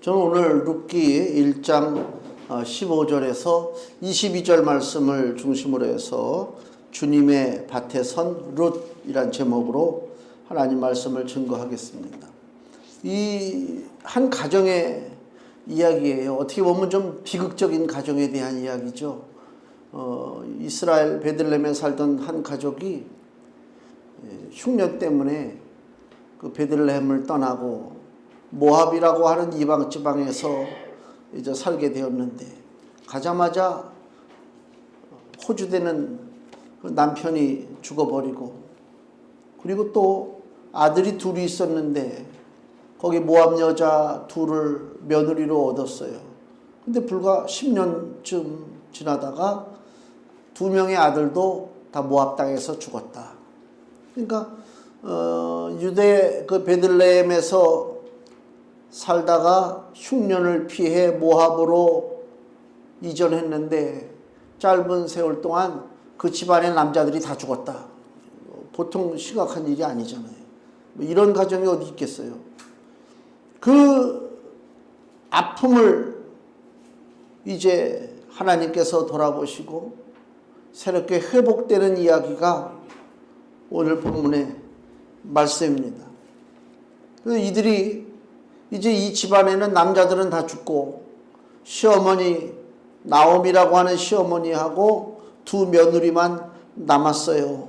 저는 오늘 룻기 1장 15절에서 22절 말씀을 중심으로 해서 주님의 밭에 선 룻이란 제목으로 하나님 말씀을 증거하겠습니다. 이 한 가정의 이야기예요. 어떻게 보면 좀 비극적인 가정에 대한 이야기죠. 이스라엘 베들레헴에 살던 한 가족이 흉년 때문에 그 베들레헴을 떠나고 모압이라고 하는 이방 지방에서 이제 살게 되었는데, 가자마자 호주되는 그 남편이 죽어버리고, 그리고 또 아들이 둘이 있었는데 거기 모압 여자 둘을 며느리로 얻었어요. 근데 불과 10년쯤 지나다가 두 명의 아들도 다 모압 땅에서 죽었다. 그러니까 유대 그 베들레헴에서 살다가 흉년을 피해 모압으로 이전했는데 짧은 세월 동안 그 집안의 남자들이 다 죽었다. 보통 심각한 일이 아니잖아요. 뭐 이런 가정이 어디 있겠어요. 그 아픔을 이제 하나님께서 돌아보시고 새롭게 회복되는 이야기가 오늘 본문의 말씀입니다. 그래서 이들이 이제 이 집안에는 남자들은 다 죽고 시어머니 나옴이라고 하는 시어머니하고 두 며느리만 남았어요.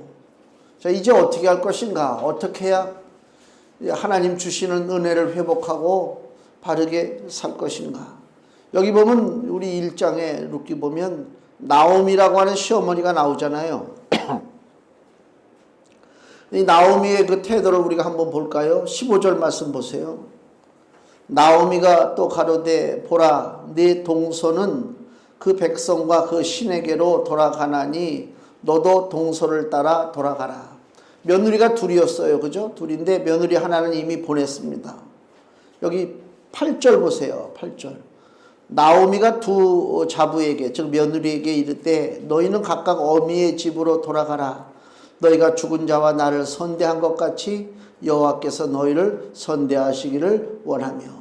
자, 이제 어떻게 할 것인가? 어떻게 해야 하나님 주시는 은혜를 회복하고 바르게 살 것인가? 여기 보면 우리 1장에 룻기 보면 나옴이라고 하는 시어머니가 나오잖아요. 이 나오미의 그 태도를 우리가 한번 볼까요? 15절 말씀 보세요. 나오미가 또 가로되 보라, 네 동서는 그 백성과 그 신에게로 돌아가나니 너도 동서를 따라 돌아가라. 며느리가 둘이었어요. 그죠? 둘인데 며느리 하나는 이미 보냈습니다. 여기 8절 보세요. 8절. 나오미가 두 자부에게, 즉 며느리에게 이르되 너희는 각각 어미의 집으로 돌아가라. 너희가 죽은 자와 나를 선대한 것 같이 여호와께서 너희를 선대하시기를 원하며.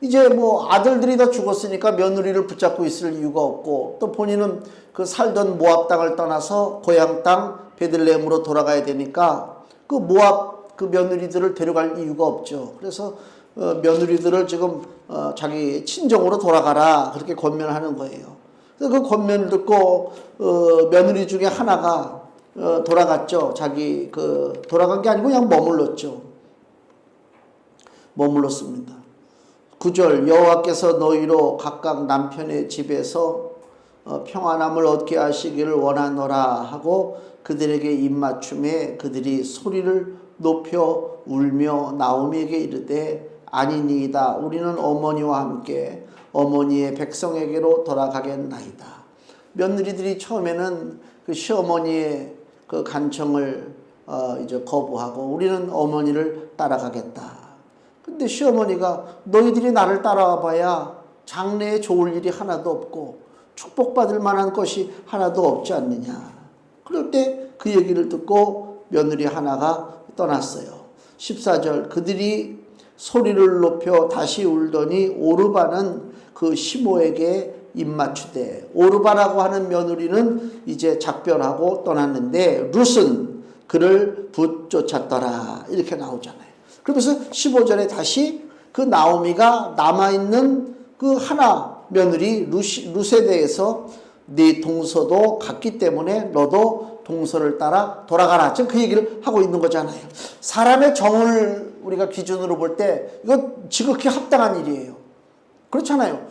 이제 뭐 아들들이 다 죽었으니까 며느리를 붙잡고 있을 이유가 없고, 또 본인은 그 살던 모압 땅을 떠나서 고향 땅 베들레헴으로 돌아가야 되니까 그 모압 그 며느리들을 데려갈 이유가 없죠. 그래서 며느리들을 지금 자기 친정으로 돌아가라 그렇게 권면하는 거예요. 그래서 그 권면을 듣고 며느리 중에 하나가 돌아갔죠. 자기 그 돌아간 게 아니고 그냥 머물렀죠. 머물렀습니다. 9절 여호와께서 너희로 각각 남편의 집에서 평안함을 얻게 하시기를 원하노라 하고 그들에게 입맞춤에 그들이 소리를 높여 울며 나오미에게 이르되 아니니이다. 우리는 어머니와 함께 어머니의 백성에게로 돌아가겠나이다. 며느리들이 처음에는 그 시어머니의 그 간청을 이제 거부하고 우리는 어머니를 따라가겠다. 근데 시어머니가 너희들이 나를 따라와 봐야 장래에 좋을 일이 하나도 없고 축복받을 만한 것이 하나도 없지 않느냐. 그럴 때 그 얘기를 듣고 며느리 하나가 떠났어요. 14절 그들이 소리를 높여 다시 울더니 오르바는 그 시모에게 입맞추되, 오르바라고 하는 며느리는 이제 작별하고 떠났는데 룻은 그를 붙쫓았더라 이렇게 나오잖아요. 그러면서 15절에 다시 그 나오미가 남아있는 그 하나 며느리 룻에 대해서 네 동서도 같기 때문에 너도 동서를 따라 돌아가라. 지금 그 얘기를 하고 있는 거잖아요. 사람의 정을 우리가 기준으로 볼 때 이거 지극히 합당한 일이에요. 그렇잖아요.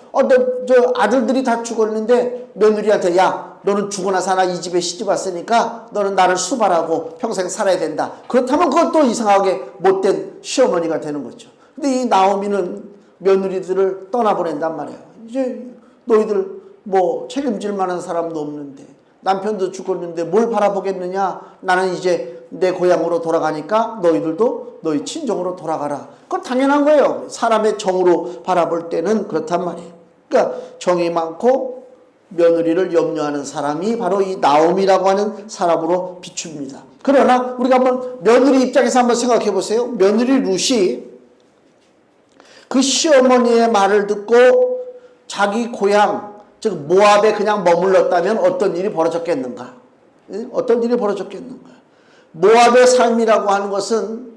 저 아들들이 다 죽었는데 며느리한테 야 너는 죽어나 사나 이 집에 시집 왔으니까 너는 나를 수발하고 평생 살아야 된다. 그렇다면 그것도 이상하게 못된 시어머니가 되는 거죠. 근데 이 나오미는 며느리들을 떠나보낸단 말이에요. 이제 너희들 뭐 책임질 만한 사람도 없는데 남편도 죽었는데 뭘 바라보겠느냐. 나는 이제 내 고향으로 돌아가니까 너희들도 너희 친정으로 돌아가라. 그건 당연한 거예요. 사람의 정으로 바라볼 때는 그렇단 말이에요. 그러니까 정이 많고 며느리를 염려하는 사람이 바로 이 나옴이라고 하는 사람으로 비춥니다. 그러나 우리가 한번 며느리 입장에서 한번 생각해 보세요. 며느리 룻이 그 시어머니의 말을 듣고 자기 고향, 즉 모압에 그냥 머물렀다면 어떤 일이 벌어졌겠는가? 어떤 일이 벌어졌겠는가? 모압의 삶이라고 하는 것은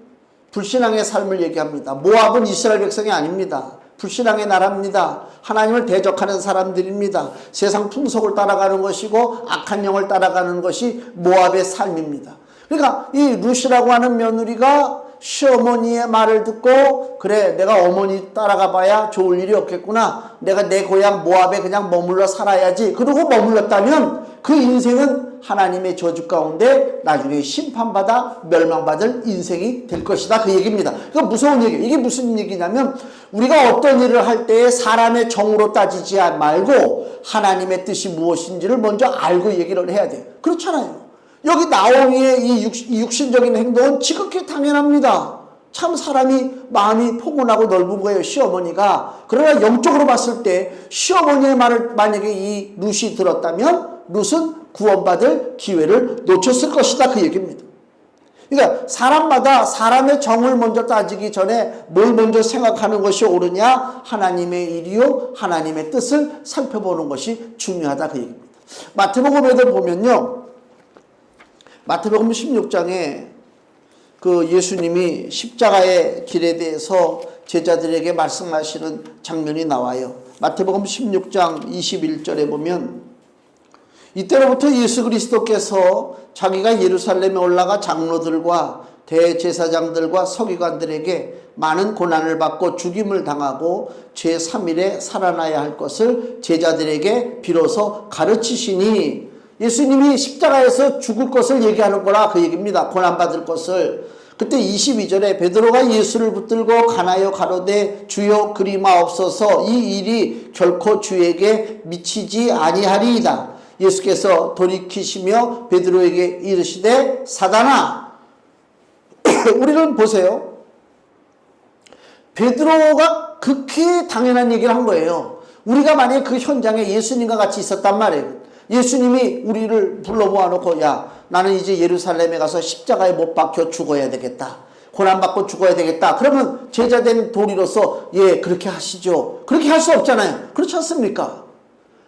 불신앙의 삶을 얘기합니다. 모압은 이스라엘 백성이 아닙니다. 불신앙의 나라입니다. 하나님을 대적하는 사람들입니다. 세상 풍속을 따라가는 것이고 악한 영을 따라가는 것이 모압의 삶입니다. 그러니까 이 룻이라고 하는 며느리가 시어머니의 말을 듣고 그래 내가 어머니 따라가 봐야 좋을 일이 없겠구나. 내가 내 고향 모압에 그냥 머물러 살아야지. 그러고 머물렀다면 그 인생은 하나님의 저주 가운데 나중에 심판받아 멸망받을 인생이 될 것이다. 그 얘기입니다. 그러니까 무서운 얘기예요. 이게 무슨 얘기냐면 우리가 어떤 일을 할 때 사람의 정으로 따지지 말고 하나님의 뜻이 무엇인지를 먼저 알고 얘기를 해야 돼요. 그렇잖아요. 여기 나오미의 이 육신적인 행동은 지극히 당연합니다. 참 사람이 마음이 포근하고 넓은 거예요, 시어머니가. 그러나 영적으로 봤을 때 시어머니의 말을 만약에 이 룻이 들었다면 룻은 구원받을 기회를 놓쳤을 것이다. 그 얘기입니다. 그러니까 사람마다 사람의 정을 먼저 따지기 전에 뭘 먼저 생각하는 것이 옳으냐? 하나님의 일이요, 하나님의 뜻을 살펴보는 것이 중요하다. 그 얘기입니다. 마태복음에도 보면요. 마태복음 16장에 그 예수님이 십자가의 길에 대해서 제자들에게 말씀하시는 장면이 나와요. 마태복음 16장 21절에 보면 이때로부터 예수 그리스도께서 자기가 예루살렘에 올라가 장로들과 대제사장들과 서기관들에게 많은 고난을 받고 죽임을 당하고 제3일에 살아나야 할 것을 제자들에게 비로소 가르치시니 예수님이 십자가에서 죽을 것을 얘기하는 거라 그 얘기입니다. 고난받을 것을. 그때 22절에 베드로가 예수를 붙들고 가나요 가로되 주여 그리 마옵소서 이 일이 결코 주에게 미치지 아니하리이다. 예수께서 돌이키시며 베드로에게 이르시되 사단아 우리는 보세요. 베드로가 극히 당연한 얘기를 한 거예요. 우리가 만약에 그 현장에 예수님과 같이 있었단 말이에요. 예수님이 우리를 불러 모아놓고 야 나는 이제 예루살렘에 가서 십자가에 못 박혀 죽어야 되겠다. 고난받고 죽어야 되겠다. 그러면 제자된 도리로서 예 그렇게 하시죠. 그렇게 할 수 없잖아요. 그렇지 않습니까?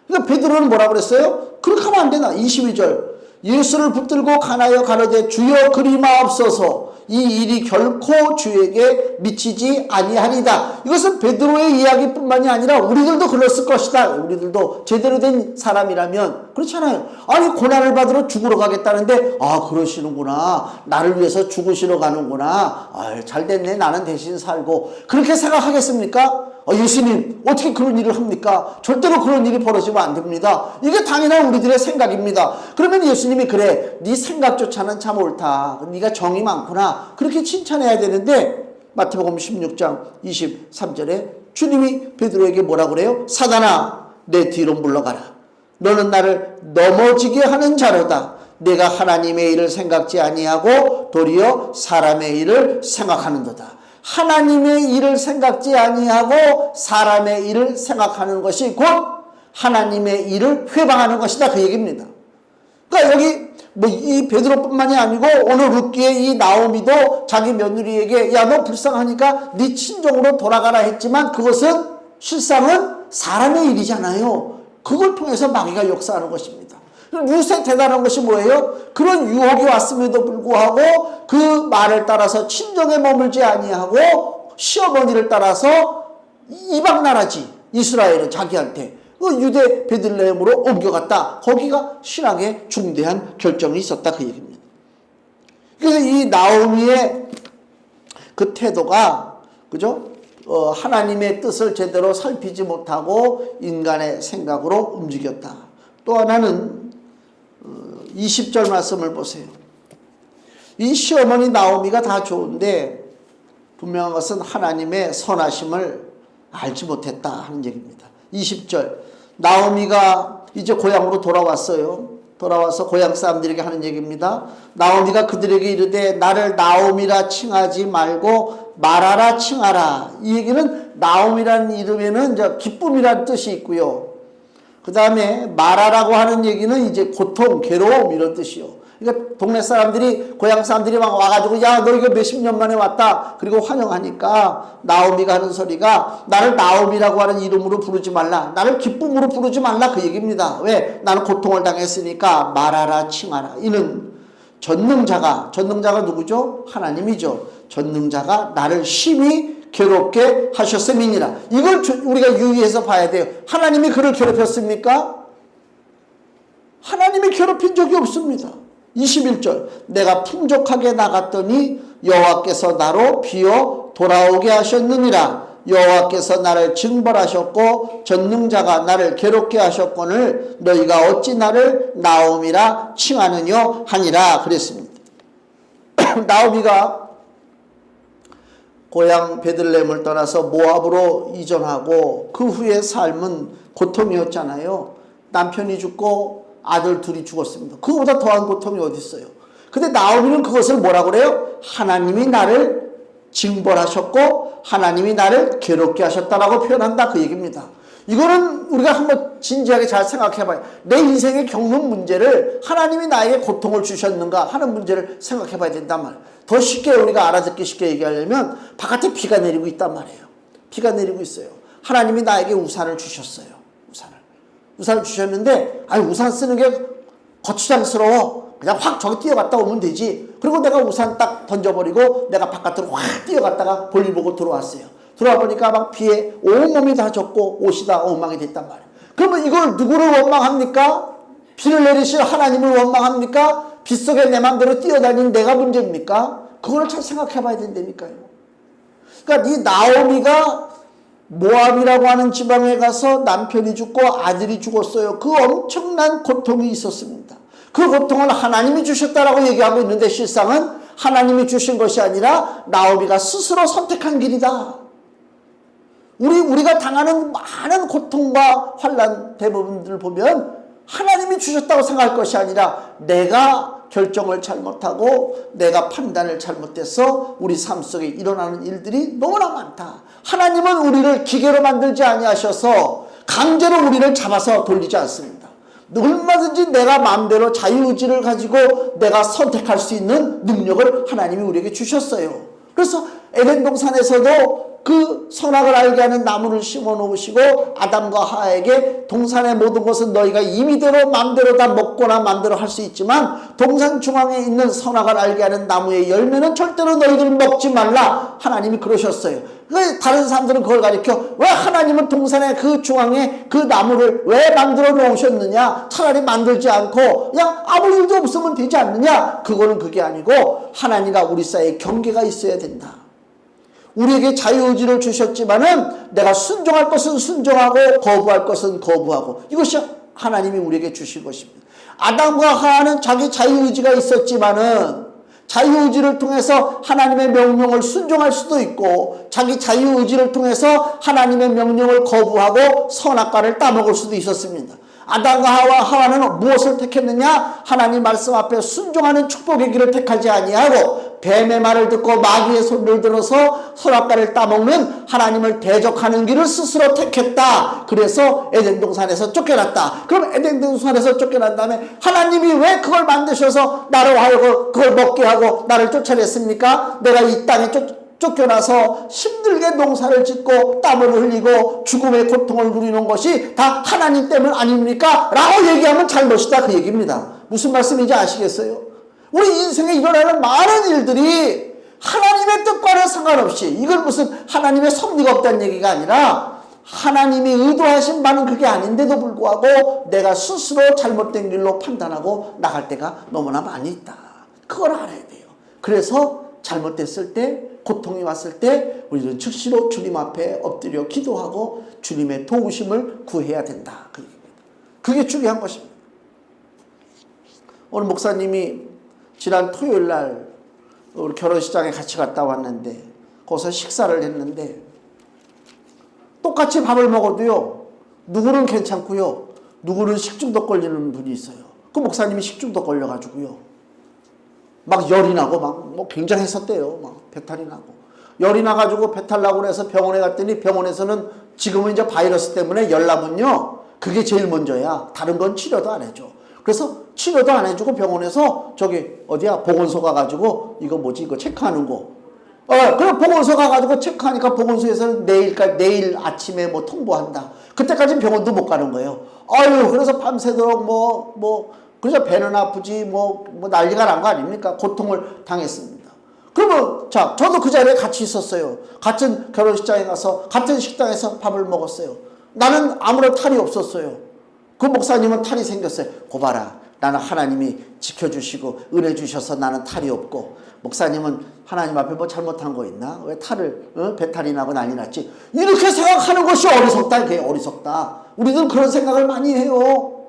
그러니까 베드로는 뭐라고 그랬어요? 그렇게 하면 안 되나? 22절 예수를 붙들고 가나요 가로되 주여 그리 마옵소서 이 일이 결코 주에게 미치지 아니하리다. 이것은 베드로의 이야기뿐만이 아니라 우리들도 그랬을 것이다. 우리들도 제대로 된 사람이라면 그렇잖아요. 아니 고난을 받으러 죽으러 가겠다는데 아 그러시는구나. 나를 위해서 죽으시러 가는구나. 아 잘됐네. 나는 대신 살고. 그렇게 생각하겠습니까? 예수님 어떻게 그런 일을 합니까? 절대로 그런 일이 벌어지면 안 됩니다. 이게 당연한 우리들의 생각입니다. 그러면 예수님이 그래 네 생각조차는 참 옳다. 네가 정이 많구나. 그렇게 칭찬해야 되는데 마태복음 16장 23절에 주님이 베드로에게 뭐라고 그래요? 사단아 내 뒤로 물러가라. 너는 나를 넘어지게 하는 자로다. 내가 하나님의 일을 생각지 아니하고 도리어 사람의 일을 생각하는도다. 하나님의 일을 생각지 아니하고 사람의 일을 생각하는 것이 곧 하나님의 일을 회방하는 것이다. 그 얘기입니다. 그러니까 여기 뭐 이 베드로뿐만이 아니고 오늘 룻기의 이 나오미도 자기 며느리에게 야 너 불쌍하니까 네 친정으로 돌아가라 했지만 그것은 실상은 사람의 일이잖아요. 그걸 통해서 마귀가 역사하는 것입니다. 룻의 대단한 것이 뭐예요? 그런 유혹이 왔음에도 불구하고 그 말을 따라서 친정에 머물지 아니하고 시어머니를 따라서 이방 나라지 이스라엘은 자기한테 그 유대 베들레헴으로 옮겨갔다. 거기가 신앙의 중대한 결정이 있었다. 그 얘기입니다. 그래서 이 나오미의 그 태도가 그죠? 하나님의 뜻을 제대로 살피지 못하고 인간의 생각으로 움직였다. 또 하나는 20절 말씀을 보세요. 이 시어머니 나오미가 다 좋은데 분명한 것은 하나님의 선하심을 알지 못했다 하는 얘기입니다. 20절 나오미가 이제 고향으로 돌아왔어요. 돌아와서 고향 사람들에게 하는 얘기입니다. 나오미가 그들에게 이르되 나를 나오미라 칭하지 말고 마라라 칭하라. 이 얘기는 나오미라는 이름에는 이제 기쁨이라는 뜻이 있고요. 그 다음에 마라라고 하는 얘기는 이제 고통, 괴로움 이런 뜻이요. 그러니까 동네 사람들이, 고향 사람들이 막 와가지고, 야, 너 이거 몇십 년 만에 왔다. 그리고 환영하니까 나오미가 하는 소리가, 나를 나오미라고 하는 이름으로 부르지 말라. 나를 기쁨으로 부르지 말라. 그 얘기입니다. 왜? 나는 고통을 당했으니까 말하라, 칭하라. 이는 전능자가 누구죠? 하나님이죠. 전능자가 나를 심히 괴롭게 하셨음이니라. 이걸 우리가 유의해서 봐야 돼요. 하나님이 그를 괴롭혔습니까? 하나님이 괴롭힌 적이 없습니다. 21절, 내가 풍족하게 나갔더니 여호와께서 나로 비어 돌아오게 하셨느니라. 여호와께서 나를 징벌하셨고 전능자가 나를 괴롭게 하셨거늘 너희가 어찌 나를 나오미라 칭하느뇨 하니라 그랬습니다. 나오미가 고향 베들레헴을 떠나서 모압으로 이전하고 그 후의 삶은 고통이었잖아요. 남편이 죽고 아들 둘이 죽었습니다. 그거보다 더한 고통이 어디 있어요. 근데 나오미는 그것을 뭐라고 그래요? 하나님이 나를 징벌하셨고 하나님이 나를 괴롭게 하셨다라고 표현한다 그 얘기입니다. 이거는 우리가 한번 진지하게 잘 생각해봐요. 내 인생에 겪는 문제를 하나님이 나에게 고통을 주셨는가 하는 문제를 생각해봐야 된단 말이에요. 더 쉽게 우리가 알아듣기 쉽게 얘기하려면 바깥에 비가 내리고 있단 말이에요. 비가 내리고 있어요. 하나님이 나에게 우산을 주셨어요. 우산을 주셨는데 아니 우산 쓰는 게 거추장스러워. 그냥 확 저기 뛰어갔다 오면 되지. 그리고 내가 우산 딱 던져버리고 내가 바깥으로 확 뛰어갔다가 볼일 보고 들어왔어요. 들어와 보니까 막 비에 온몸이 다 젖고 옷이 다 엉망이 됐단 말이에요. 그러면 이걸 누구를 원망합니까? 비를 내리실 하나님을 원망합니까? 빗속에 내 맘대로 뛰어다니는 내가 문제입니까? 그걸 잘 생각해 봐야 된다니까요. 그러니까 이 나오미가 모압이라고 하는 지방에 가서 남편이 죽고 아들이 죽었어요. 그 엄청난 고통이 있었습니다. 그 고통을 하나님이 주셨다라고 얘기하고 있는데 실상은 하나님이 주신 것이 아니라 나오미가 스스로 선택한 길이다. 우리가 당하는 많은 고통과 환난 대부분들을 보면 하나님이 주셨다고 생각할 것이 아니라 내가 결정을 잘못하고 내가 판단을 잘못해서 우리 삶 속에 일어나는 일들이 너무나 많다. 하나님은 우리를 기계로 만들지 아니하셔서 강제로 우리를 잡아서 돌리지 않습니다. 얼마든지 내가 마음대로 자유의지를 가지고 내가 선택할 수 있는 능력을 하나님이 우리에게 주셨어요. 그래서 에덴 동산에서도 그 선악을 알게 하는 나무를 심어 놓으시고 아담과 하와에게 동산의 모든 것은 너희가 임의대로 마음대로 다 먹거나 마음대로 할 수 있지만 동산 중앙에 있는 선악을 알게 하는 나무의 열매는 절대로 너희들 먹지 말라. 하나님이 그러셨어요. 다른 사람들은 그걸 가리켜 왜 하나님은 동산의 그 중앙에 그 나무를 왜 만들어 놓으셨느냐. 차라리 만들지 않고 그냥 아무 일도 없으면 되지 않느냐. 그거는 그게 아니고 하나님과 우리 사이에 경계가 있어야 된다. 우리에게 자유의지를 주셨지만은 내가 순종할 것은 순종하고 거부할 것은 거부하고 이것이 하나님이 우리에게 주신 것입니다. 아담과 하와는 자기 자유의지가 있었지만은 자유의지를 통해서 하나님의 명령을 순종할 수도 있고 자기 자유의지를 통해서 하나님의 명령을 거부하고 선악과를 따먹을 수도 있었습니다. 아담과 하와는 무엇을 택했느냐? 하나님 말씀 앞에 순종하는 축복의 길을 택하지 아니하고 뱀의 말을 듣고 마귀의 소리를 들어서 선악과를 따먹는 하나님을 대적하는 길을 스스로 택했다. 그래서 에덴 동산에서 쫓겨났다. 그럼 에덴 동산에서 쫓겨난 다음에 하나님이 왜 그걸 만드셔서 나를 하여금 그걸 먹게 하고 나를 쫓아냈습니까? 내가 이 땅에 쫓겨나서 힘들게 농사를 짓고 땀을 흘리고 죽음의 고통을 누리는 것이 다 하나님 때문 아닙니까? 라고 얘기하면 잘못이다 그 얘기입니다. 무슨 말씀인지 아시겠어요? 우리 인생에 일어나는 많은 일들이 하나님의 뜻과는 상관없이 이건 무슨 하나님의 섭리가 없다는 얘기가 아니라 하나님이 의도하신 바는 그게 아닌데도 불구하고 내가 스스로 잘못된 길로 판단하고 나갈 때가 너무나 많이 있다. 그걸 알아야 돼요. 그래서 잘못됐을 때 고통이 왔을 때 우리는 즉시로 주님 앞에 엎드려 기도하고 주님의 도우심을 구해야 된다. 그게 중요한 것입니다. 오늘 목사님이 지난 토요일 날 우리 결혼식장에 같이 갔다 왔는데 거기서 식사를 했는데 똑같이 밥을 먹어도요 누구는 괜찮고요 누구는 식중독 걸리는 분이 있어요. 그 목사님이 식중독 걸려가지고요 막 열이 나고 막 뭐 굉장했었대요. 막 배탈이 나고 열이 나가지고 배탈 나고 그래서 병원에 갔더니 병원에서는 지금은 이제 바이러스 때문에 열나면요 그게 제일 먼저야. 다른 건 치료도 안 해줘. 그래서 치료도 안 해주고 병원에서 저기 어디야 보건소 가가지고 이거 뭐지 이거 체크하는 거. 그럼 보건소 가가지고 체크하니까 보건소에서 내일 아침에 뭐 통보한다. 그때까지는 병원도 못 가는 거예요. 아유, 그래서 밤새도록 그래서 배는 아프지 뭐 난리가 난 거 아닙니까? 고통을 당했습니다. 그러면 자, 저도 그 자리에 같이 있었어요. 같은 결혼식장에 가서 같은 식당에서 밥을 먹었어요. 나는 아무런 탈이 없었어요. 그 목사님은 탈이 생겼어요. 고봐라, 나는 하나님이 지켜주시고 은혜 주셔서 나는 탈이 없고, 목사님은 하나님 앞에 뭐 잘못한 거 있나? 왜 탈을 배탈이 나고 난리 났지? 이렇게 생각하는 것이 어리석다. 그게 어리석다. 우리들 그런 생각을 많이 해요.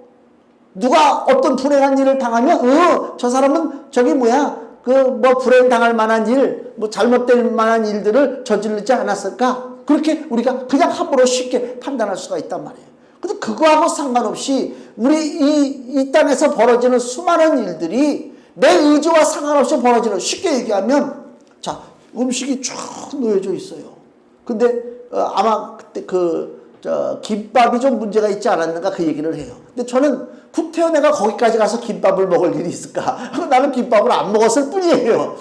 누가 어떤 불행한 일을 당하면 저 사람은 저기 불행 당할 만한 일, 잘못될 만한 일들을 저지르지 않았을까? 그렇게 우리가 그냥 함부로 쉽게 판단할 수가 있단 말이에요. 근데 그거하고 상관없이 우리 이 땅에서 벌어지는 수많은 일들이 내 의지와 상관없이 벌어지는, 쉽게 얘기하면 자, 음식이 쭉 놓여져 있어요. 근데 아마 그때 김밥이 좀 문제가 있지 않았는가 그 얘기를 해요. 근데 저는 구태여 내가 거기까지 가서 김밥을 먹을 일이 있을까? 나는 김밥을 안 먹었을 뿐이에요.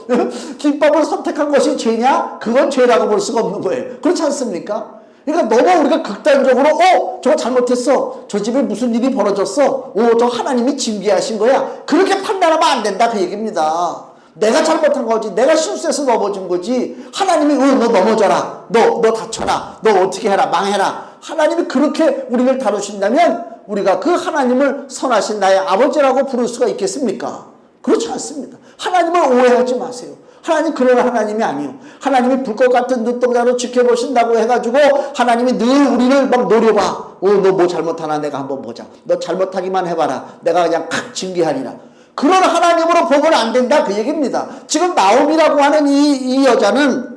김밥을 선택한 것이 죄냐? 그건 죄라고 볼 수가 없는 거예요. 그렇지 않습니까? 그러니까 너무 우리가 극단적으로 저거 잘못했어, 저 집에 무슨 일이 벌어졌어, 저 하나님이 징계하신 거야, 그렇게 판단하면 안 된다 그 얘기입니다. 내가 잘못한 거지, 내가 실수해서 넘어진 거지, 하나님이 너 넘어져라, 너 다쳐라, 너 어떻게 해라, 망해라, 하나님이 그렇게 우리를 다루신다면 우리가 그 하나님을 선하신 나의 아버지라고 부를 수가 있겠습니까? 그렇지 않습니다. 하나님을 오해하지 마세요. 하나님 그런 하나님이 아니요. 하나님이 불꽃 같은 눈동자로 지켜보신다고 해가지고 하나님이 늘 우리를 막 노려봐. 너 뭐 잘못하나 내가 한번 보자. 너 잘못하기만 해봐라. 내가 그냥 칵 징계하리라. 그런 하나님으로 보면 안 된다 그 얘기입니다. 지금 나옴이라고 하는 이 여자는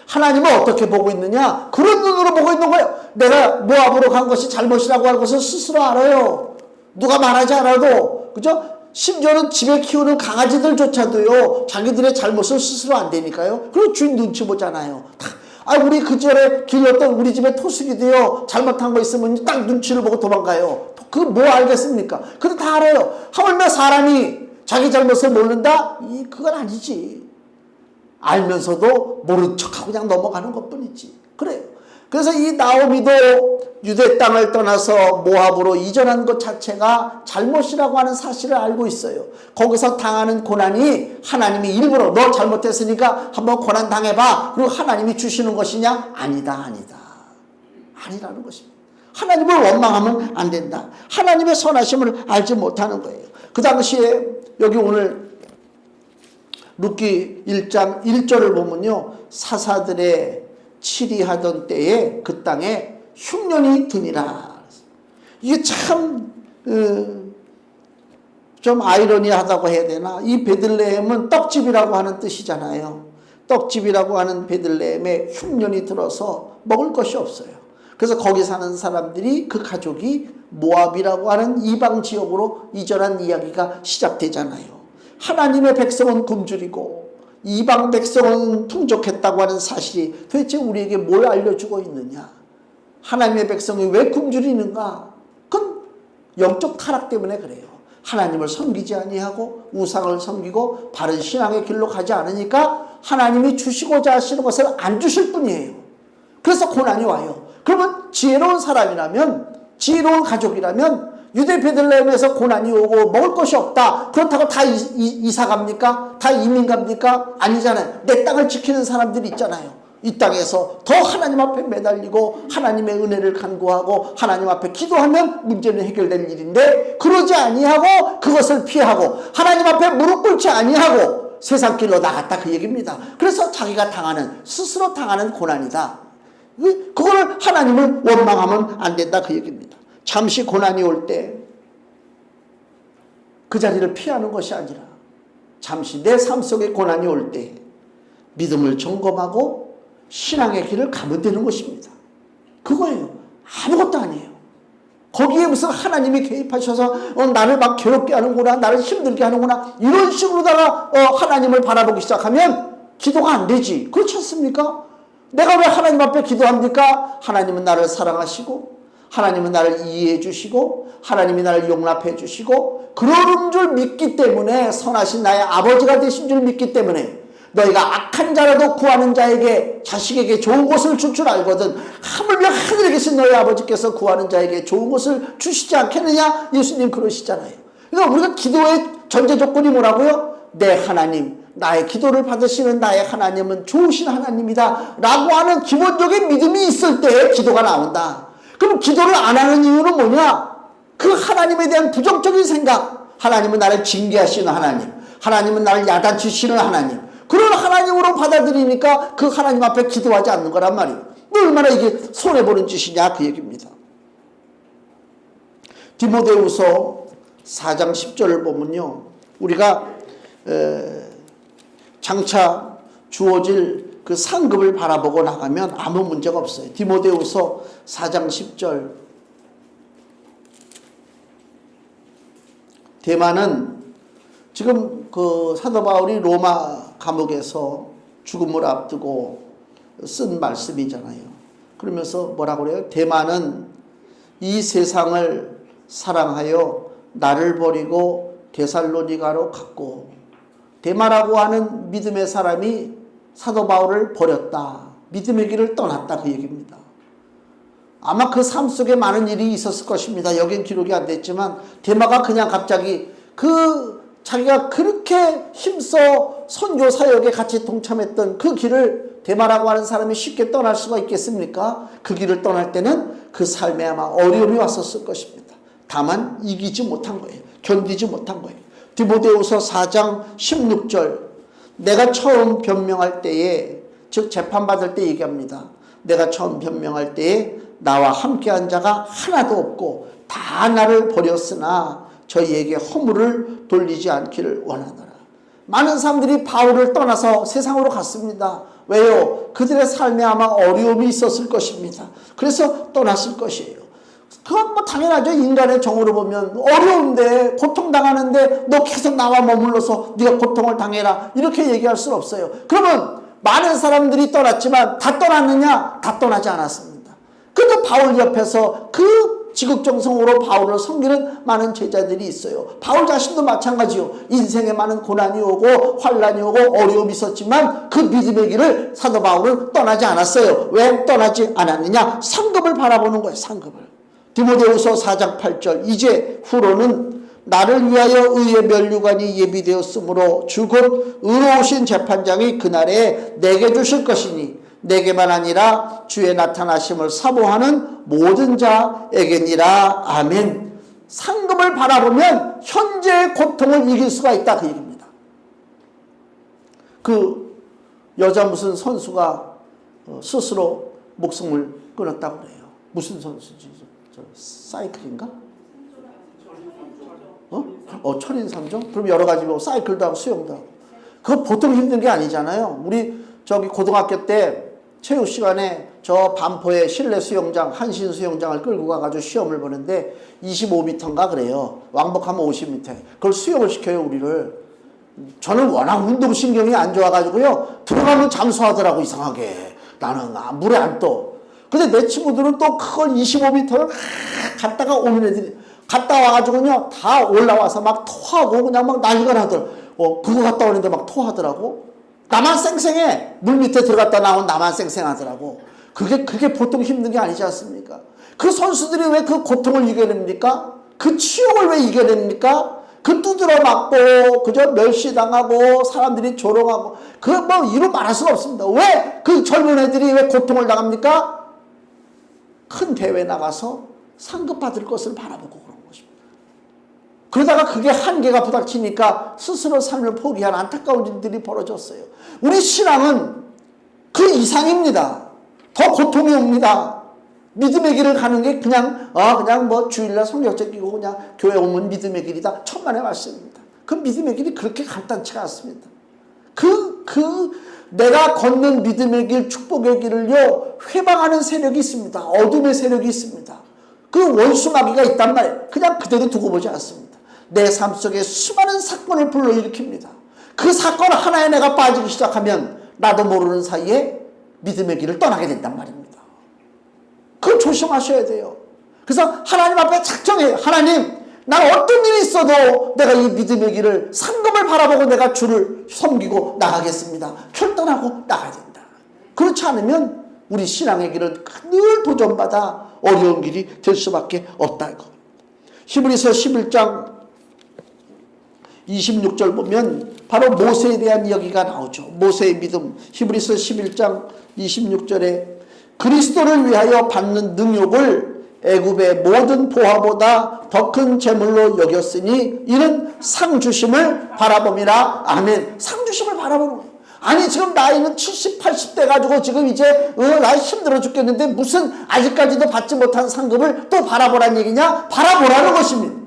하나님을 어떻게 보고 있느냐? 그런 눈으로 보고 있는 거예요. 내가 모압으로 간 것이 잘못이라고 하는 것을 스스로 알아요. 누가 말하지 않아도. 그죠? 심지어는 집에 키우는 강아지들조차도요, 자기들의 잘못을 스스로 안 되니까요. 그리고 주인 눈치 보잖아요. 우리 그 전에 길렀던 우리 집에 토숙이도요, 잘못한 거 있으면 딱 눈치를 보고 도망가요. 그거 뭐 알겠습니까? 그거 다 알아요. 하물며 사람이 자기 잘못을 모른다? 그건 아니지. 알면서도 모른 척하고 그냥 넘어가는 것 뿐이지. 그래요. 그래서 이 나오미도 유대 땅을 떠나서 모압으로 이전한 것 자체가 잘못이라고 하는 사실을 알고 있어요. 거기서 당하는 고난이 하나님이 일부러 너 잘못했으니까 한번 고난 당해봐, 그리고 하나님이 주시는 것이냐? 아니다. 아니라는 것입니다. 하나님을 원망하면 안 된다. 하나님의 선하심을 알지 못하는 거예요. 그 당시에 여기 오늘 룻기 1장 1절을 보면요, 사사들의 치리하던 때에 그 땅에 흉년이 드니라. 이게 참 좀 아이러니하다고 해야 되나? 이 베들레헴은 떡집이라고 하는 뜻이잖아요. 떡집이라고 하는 베들레헴에 흉년이 들어서 먹을 것이 없어요. 그래서 거기 사는 사람들이, 그 가족이 모압이라고 하는 이방 지역으로 이전한 이야기가 시작되잖아요. 하나님의 백성은 굶주리고 이방 백성은 풍족했다고 하는 사실이 도대체 우리에게 뭘 알려주고 있느냐? 하나님의 백성이 왜 굶주리는가? 그건 영적 타락 때문에 그래요. 하나님을 섬기지 아니하고 우상을 섬기고 바른 신앙의 길로 가지 않으니까 하나님이 주시고자 하시는 것을 안 주실 뿐이에요. 그래서 고난이 와요. 그러면 지혜로운 사람이라면, 지혜로운 가족이라면 유대 베들레헴에서 고난이 오고 먹을 것이 없다, 그렇다고 다 이사 갑니까? 다 이민 갑니까? 아니잖아요. 내 땅을 지키는 사람들이 있잖아요. 이 땅에서 더 하나님 앞에 매달리고 하나님의 은혜를 간구하고 하나님 앞에 기도하면 문제는 해결될 일인데, 그러지 아니하고 그것을 피하고 하나님 앞에 무릎 꿇지 아니하고 세상 길로 나갔다 그 얘기입니다. 그래서 자기가 스스로 당하는 고난이다. 그걸 하나님을 원망하면 안 된다 그 얘기입니다. 잠시 고난이 올 때 그 자리를 피하는 것이 아니라 잠시 내 삶 속에 고난이 올 때 믿음을 점검하고 신앙의 길을 가면 되는 것입니다. 그거예요. 아무것도 아니에요. 거기에 무슨 하나님이 개입하셔서 나를 막 괴롭게 하는구나, 나를 힘들게 하는구나, 이런 식으로다가 하나님을 바라보기 시작하면 기도가 안 되지. 그렇지 않습니까? 내가 왜 하나님 앞에 기도합니까? 하나님은 나를 사랑하시고 하나님은 나를 이해해 주시고 하나님이 나를 용납해 주시고 그러는 줄 믿기 때문에 선하신 나의 아버지가 되신 줄 믿기 때문에 너희가 악한 자라도 구하는 자에게 자식에게 좋은 것을 줄 줄 알거든 하물며 하늘에 계신 너희 아버지께서 구하는 자에게 좋은 것을 주시지 않겠느냐. 예수님 그러시잖아요. 그러니까 우리가 기도의 전제 조건이 뭐라고요? 내 하나님, 나의 기도를 받으시는 나의 하나님은 좋으신 하나님이다 라고 하는 기본적인 믿음이 있을 때 기도가 나온다. 그럼 기도를 안 하는 이유는 뭐냐? 그 하나님에 대한 부정적인 생각, 하나님은 나를 징계하시는 하나님, 하나님은 나를 야단치시는 하나님, 그런 하나님으로 받아들이니까 그 하나님 앞에 기도하지 않는 거란 말이에요. 얼마나 이게 손해보는 짓이냐 그 얘기입니다. 디모데후서 4장 10절을 보면요, 우리가 장차 주어질 그 상급을 바라보고 나가면 아무 문제가 없어요. 디모데후서 4장 10절. 대만은 지금 그 사도 바울이 로마 감옥에서 죽음을 앞두고 쓴 말씀이잖아요. 그러면서 뭐라고 그래요? 대만은 이 세상을 사랑하여 나를 버리고 데살로니가로 갔고, 데마라고 하는 믿음의 사람이 사도 바울을 버렸다. 믿음의 길을 떠났다 그 얘기입니다. 아마 그 삶 속에 많은 일이 있었을 것입니다. 여긴 기록이 안 됐지만 데마가 그냥 갑자기 자기가 그렇게 힘써 선교 사역에 같이 동참했던 그 길을 데마라고 하는 사람이 쉽게 떠날 수가 있겠습니까? 그 길을 떠날 때는 그 삶에 아마 어려움이 왔었을 것입니다. 다만 이기지 못한 거예요. 견디지 못한 거예요. 디모데후서 4장 16절. 내가 처음 변명할 때에, 즉 재판받을 때 얘기합니다. 내가 처음 변명할 때에 나와 함께한 자가 하나도 없고 다 나를 버렸으나 저희에게 허물을 돌리지 않기를 원하노라. 많은 사람들이 바울을 떠나서 세상으로 갔습니다. 왜요? 그들의 삶에 아마 어려움이 있었을 것입니다. 그래서 떠났을 것이에요. 그건 뭐 당연하죠. 인간의 정으로 보면 어려운데, 고통당하는데 너 계속 나와 머물러서 네가 고통을 당해라 이렇게 얘기할 수는 없어요. 그러면 많은 사람들이 떠났지만 다 떠났느냐? 다 떠나지 않았습니다. 그래도 바울 옆에서 그 지극정성으로 바울을 섬기는 많은 제자들이 있어요. 바울 자신도 마찬가지요. 인생에 많은 고난이 오고 환난이 오고 어려움이 있었지만 그 믿음의 길을 사도 바울은 떠나지 않았어요. 왜 떠나지 않았느냐? 상급을 바라보는 거예요. 상급을. 디모데후서 4장 8절. 이제 후로는 나를 위하여 의의 면류관이 예비되었으므로 주곧 의로우신 재판장이 그날에 내게 주실 것이니 내게만 아니라 주의 나타나심을 사모하는 모든 자에게니라. 아멘. 상급을 바라보면 현재의 고통을 이길 수가 있다 그 얘기입니다. 그 여자 무슨 선수가 스스로 목숨을 끊었다고 그래요. 무슨 선수지? 사이클인가? 철인삼종? 그럼 여러 가지 뭐 사이클도 하고 수영도 하고. 그거 보통 힘든 게 아니잖아요. 우리 저기 고등학교 때 체육 시간에 저 반포의 실내 수영장, 한신 수영장을 끌고 가가지고 시험을 보는데 25m인가 그래요. 왕복하면 50m. 그걸 수영을 시켜요, 우리를. 저는 워낙 운동신경이 안 좋아가지고요. 들어가면 잠수하더라고, 이상하게. 나는 물에 안 떠. 근데 내 친구들은 또 그걸 25m를 갔다가 오는 애들이, 갔다 와가지고요, 다 올라와서 막 토하고 그냥 막 난리가 나더라고. 그거 갔다 오는데 막 토하더라고. 나만 쌩쌩해. 물 밑에 들어갔다 나온 나만 쌩쌩하더라고. 그게 보통 힘든 게 아니지 않습니까? 그 선수들이 왜 그 고통을 이겨냅니까? 그 치욕을 왜 이겨냅니까? 그 두드러 맞고, 그저 멸시당하고, 사람들이 조롱하고, 뭐, 이루 말할 수가 없습니다. 왜 그 젊은 애들이 왜 고통을 당합니까? 큰 대회 나가서 상급 받을 것을 바라보고 그런 것입니다. 그러다가 그게 한계가 부닥치니까 스스로 삶을 포기한 안타까운 일들이 벌어졌어요. 우리 신앙은 그 이상입니다. 더 고통이 옵니다. 믿음의 길을 가는 게 그냥 뭐 주일날 성경책 끼고 그냥 교회 오면 믿음의 길이다. 천만의 말씀입니다. 그 믿음의 길이 그렇게 간단치가 않습니다. 내가 걷는 믿음의 길, 축복의 길을요, 회방하는 세력이 있습니다. 어둠의 세력이 있습니다. 그 원수마귀가 있단 말이에요. 그냥 그대로 두고 보지 않습니다. 내 삶 속에 수많은 사건을 불러일으킵니다. 그 사건 하나에 내가 빠지기 시작하면 나도 모르는 사이에 믿음의 길을 떠나게 된단 말입니다. 그걸 조심하셔야 돼요. 그래서 하나님 앞에 작정해요. 하나님, 난 어떤 일이 있어도 내가 이 믿음의 길을 상급을 바라보고 내가 주를 섬기고 나가겠습니다. 결단하고 나가야 된다. 그렇지 않으면 우리 신앙의 길은 늘 도전받아 어려운 길이 될 수밖에 없다. 이거. 히브리서 11장 26절 보면 바로 모세에 대한 이야기가 나오죠. 모세의 믿음. 히브리서 11장 26절에 그리스도를 위하여 받는 능욕을 애굽의 모든 보화보다 더 큰 재물로 여겼으니 이는 상 주심을 바라봄이라. 아멘. 상 주심을 바라보는 거예요. 아니 지금 나이는 70, 80대 가지고 지금 이제 나 힘들어 죽겠는데 무슨 아직까지도 받지 못한 상급을 또 바라보란 얘기냐? 바라보라는 것입니다.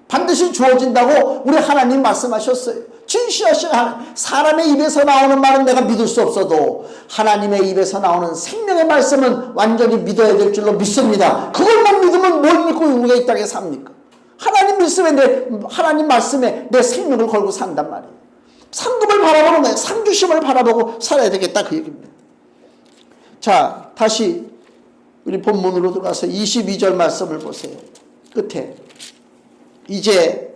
반드시 주어진다고 우리 하나님 말씀하셨어요. 진실하신 하나님. 사람의 입에서 나오는 말은 내가 믿을 수 없어도 하나님의 입에서 나오는 생명의 말씀은 완전히 믿어야 될 줄로 믿습니다. 그걸만 믿으면 뭘 믿고 우리가 이 땅에 삽니까? 하나님 말씀에 내 생명을 걸고 산단 말이에요. 상급을 바라보는 거예요. 상주심을 바라보고 살아야 되겠다 그 얘기입니다. 자, 다시 우리 본문으로 들어가서 22절 말씀을 보세요. 끝에 이제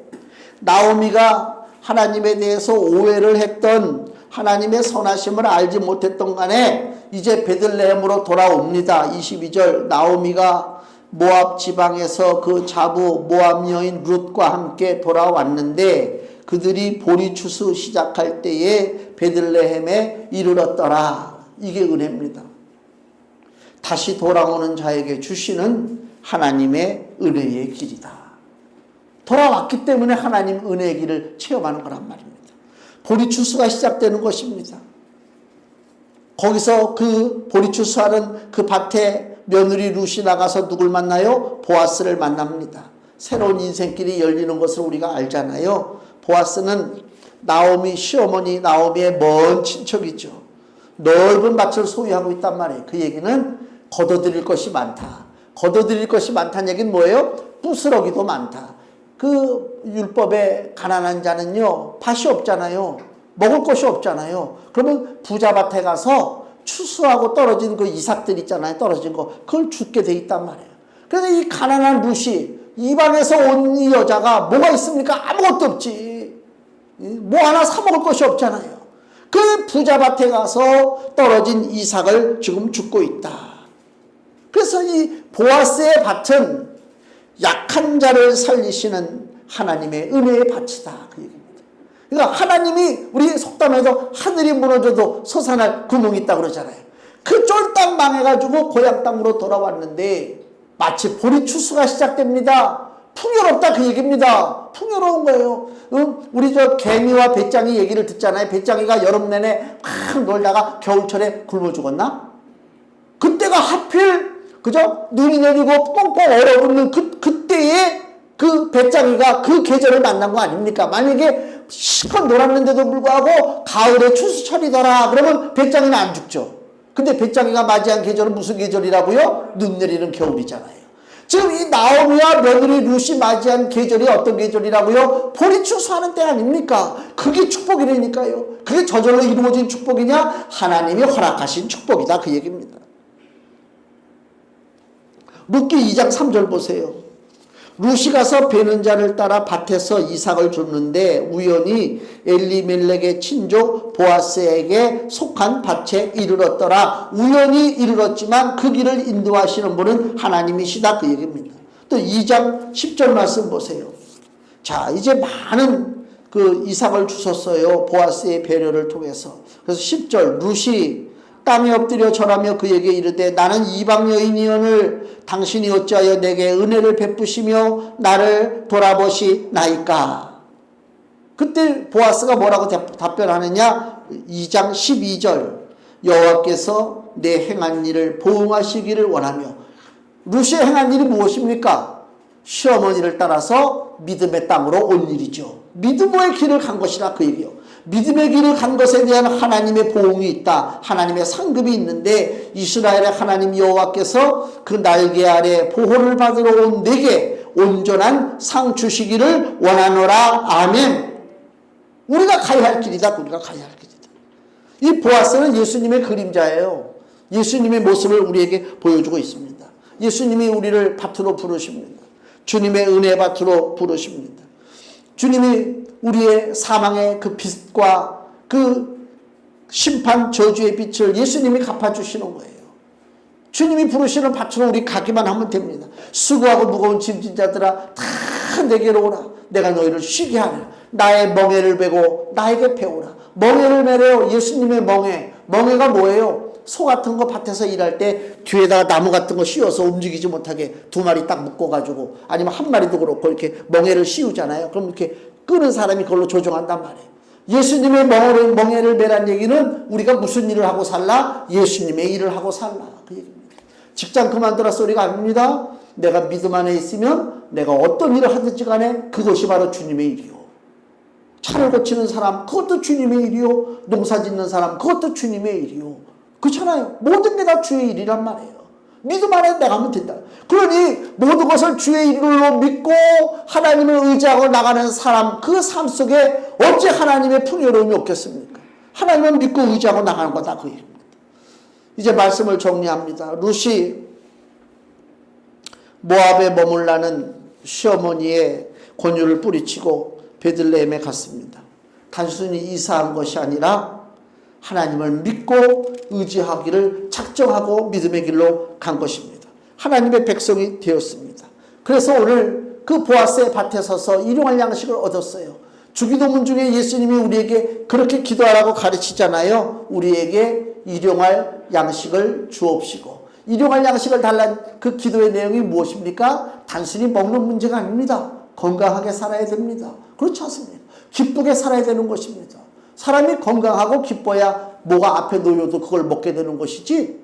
나오미가 하나님에 대해서 오해를 했던 하나님의 선하심을 알지 못했던 간에 이제 베들레헴으로 돌아옵니다. 22절 나오미가 모압 지방에서 그 자부 모압 여인 룻과 함께 돌아왔는데 그들이 보리추수 시작할 때에 베들레헴에 이르렀더라. 이게 은혜입니다. 다시 돌아오는 자에게 주시는 하나님의 은혜의 길이다. 돌아왔기 때문에 하나님 은혜의 길을 체험하는 거란 말입니다. 보리추수가 시작되는 것입니다. 거기서 그 보리추수하는 그 밭에 며느리 룻이 나가서 누굴 만나요? 보아스를 만납니다. 새로운 인생길이 열리는 것을 우리가 알잖아요. 보아스는 나오미 시어머니 나오미의 먼 친척이죠. 넓은 밭을 소유하고 있단 말이에요. 그 얘기는 거둬들일 것이 많다. 거둬들일 것이 많다는 얘기는 뭐예요? 부스러기도 많다. 그 율법에 가난한 자는요 밭이 없잖아요. 먹을 것이 없잖아요. 그러면 부자밭에 가서 추수하고 떨어진 그 이삭들 있잖아요. 떨어진 거 그걸 줍게 돼 있단 말이에요. 그래서 이 가난한 룻이 이방에서 온 이 여자가 뭐가 있습니까? 아무것도 없지. 뭐 하나 사 먹을 것이 없잖아요. 그 부자밭에 가서 떨어진 이삭을 지금 줍고 있다. 그래서 이 보아스의 밭은 약한 자를 살리시는 하나님의 은혜의 밭이다. 그 얘기입니다. 그러니까 하나님이 우리 속담에서 하늘이 무너져도 솟아날 구멍이 있다고 그러잖아요. 그 쫄딱 망해가지고 고향 땅으로 돌아왔는데 마치 보리추수가 시작됩니다. 풍요롭다 그 얘기입니다. 풍요로운 거예요. 우리 저 개미와 배짱이 얘기를 듣잖아요. 배짱이가 여름 내내 막 놀다가 겨울철에 굶어 죽었나? 그때가 하필 그죠? 눈이 내리고 뻥뻥 얼어붙는 그때에 그 배짱이가 그 계절을 만난 거 아닙니까? 만약에 실컷 놀았는데도 불구하고 가을에 추수철이더라 그러면 배짱이는 안 죽죠. 근데 배짱이가 맞이한 계절은 무슨 계절이라고요? 눈 내리는 겨울이잖아요. 지금 이 나오미와 며느리 룻이 맞이한 계절이 어떤 계절이라고요? 보리 추수하는 때 아닙니까? 그게 축복이라니까요. 그게 저절로 이루어진 축복이냐? 하나님이 허락하신 축복이다 그 얘기입니다. 룻기 2장 3절 보세요. 룻이 가서 베는 자를 따라 밭에서 이삭을 줬는데 우연히 엘리멜렉의 친족 보아스에게 속한 밭에 이르렀더라. 우연히 이르렀지만 그 길을 인도하시는 분은 하나님이시다 그 얘기입니다. 또 2장 10절 말씀 보세요. 자, 이제 많은 그 이삭을 주셨어요. 보아스의 배려를 통해서. 그래서 10절 룻이 땅에 엎드려 절하며 그에게 이르되 나는 이방 여인이오늘 당신이 어찌하여 내게 은혜를 베푸시며 나를 돌아보시나이까. 그때 보아스가 뭐라고 답변하느냐? 2장 12절 여호와께서 내 행한 일을 보응하시기를 원하며. 룻이 행한 일이 무엇입니까? 시어머니를 따라서 믿음의 땅으로 온 일이죠. 믿음의 길을 간 것이라 그 얘기요. 믿음의 길을 간 것에 대한 하나님의 보응이 있다. 하나님의 상급이 있는데 이스라엘의 하나님 여호와께서 그 날개 아래 보호를 받으러 온 내게 온전한 상 주시기를 원하노라. 아멘. 우리가 가야 할 길이다. 우리가 가야 할 길이다. 이 보아스는 예수님의 그림자예요. 예수님의 모습을 우리에게 보여주고 있습니다. 예수님이 우리를 밭으로 부르십니다. 주님의 은혜 밭으로 부르십니다. 주님이 우리의 사망의 그 빛과 그 심판 저주의 빛을 예수님이 갚아주시는 거예요. 주님이 부르시는 밭으로 우리 가기만 하면 됩니다. 수고하고 무거운 짐진 자들아 다 내게로 오라. 내가 너희를 쉬게 하리라. 나의 멍에를 베고 나에게 배우라. 멍에를 메래요. 예수님의 멍에. 멍에가 뭐예요? 소 같은 거 밭에서 일할 때 뒤에다가 나무 같은 거 씌워서 움직이지 못하게 두 마리 딱 묶어가지고, 아니면 한 마리도 그렇고 이렇게 멍에를 씌우잖아요. 그럼 이렇게 끄는 사람이 그걸로 조종한단 말이에요. 예수님의 멍에를 매란 얘기는 우리가 무슨 일을 하고 살라? 예수님의 일을 하고 살라. 그 얘기입니다. 직장 그만두라 소리가 아닙니다. 내가 믿음 안에 있으면 내가 어떤 일을 하든지 간에 그것이 바로 주님의 일이요. 차를 고치는 사람 그것도 주님의 일이요. 농사 짓는 사람 그것도 주님의 일이요. 그렇잖아요. 모든 게 다 주의 일이란 말이에요. 믿음 안에 내가 하면 된다. 그러니 모든 것을 주의 일로 믿고 하나님을 의지하고 나가는 사람, 그 삶 속에 어찌 하나님의 풍요로움이 없겠습니까? 하나님을 믿고 의지하고 나가는 거다 그 얘기입니다. 이제 말씀을 정리합니다. 룻이 모압에 머물라는 시어머니의 권유를 뿌리치고 베들레헴에 갔습니다. 단순히 이사한 것이 아니라 하나님을 믿고 의지하기를 작정하고 믿음의 길로 간 것입니다. 하나님의 백성이 되었습니다. 그래서 오늘 그 보아스의 밭에 서서 일용할 양식을 얻었어요. 주기도문 중에 예수님이 우리에게 그렇게 기도하라고 가르치잖아요. 우리에게 일용할 양식을 주옵시고. 일용할 양식을 달라는 그 기도의 내용이 무엇입니까? 단순히 먹는 문제가 아닙니다. 건강하게 살아야 됩니다. 그렇지 않습니까? 기쁘게 살아야 되는 것입니다. 사람이 건강하고 기뻐야 뭐가 앞에 놓여도 그걸 먹게 되는 것이지,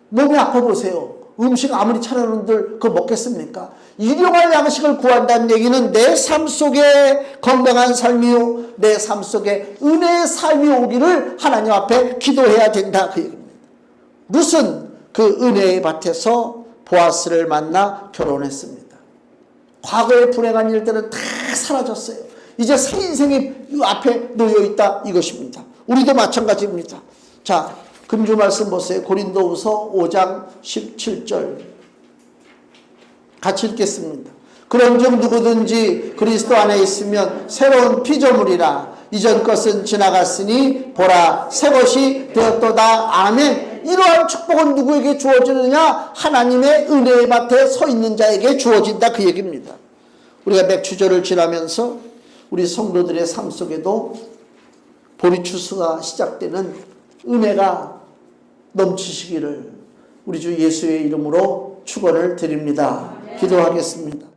몸이 아파 보세요. 음식 아무리 차려놓은들 그거 먹겠습니까? 일용할 양식을 구한다는 얘기는 내 삶 속에 건강한 삶이요, 내 삶 속에 은혜의 삶이 오기를 하나님 앞에 기도해야 된다 그 얘기입니다. 룻은 그 은혜의 밭에서 보아스를 만나 결혼했습니다. 과거의 불행한 일들은 다 사라졌어요. 이제 새 인생이 앞에 놓여있다 이것입니다. 우리도 마찬가지입니다. 자, 금주 말씀 보세요. 고린도후서 5장 17절 같이 읽겠습니다. 그런즉 누구든지 그리스도 안에 있으면 새로운 피조물이라. 이전 것은 지나갔으니 보라 새 것이 되었도다. 아멘. 이러한 축복은 누구에게 주어지느냐? 하나님의 은혜의 밭에 서 있는 자에게 주어진다 그 얘기입니다. 우리가 맥추절을 지나면서 우리 성도들의 삶 속에도 보리추수가 시작되는 은혜가 넘치시기를 우리 주 예수의 이름으로 축원을 드립니다. 기도하겠습니다.